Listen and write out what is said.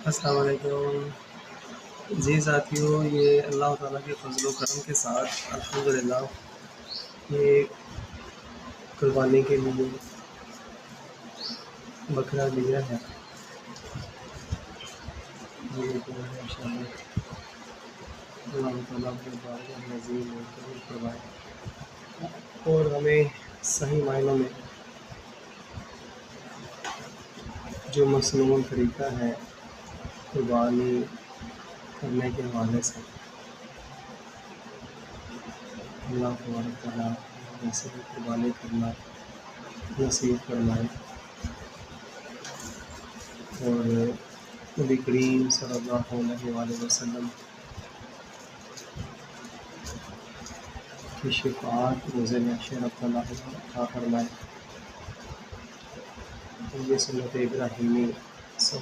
السلام علیکم جی ساتھیوں، یہ اللہ تعالیٰ کے فضل و کرم کے ساتھ الحمدللہ یہ قربانی کے لیے بکرا لیا ہے۔ یہ جو ہے انشاءاللہ اللہ تعالیٰ کے بارگاہ نظیر میں قبول کروائے اور ہمیں صحیح معنوں میں جو مصنون طریقہ ہے قربانی کرنے کے حوالے سے، اللہ تبارک تعالیٰ ویسے ہی قربانی کرنا نصیب فرمائے اور نبی کریم صلی اللہ علیہ وآلہ وسلم کی شفاعت روز محشر اللہ عطا فرمائے۔ یہ سنت ابراہیمی سب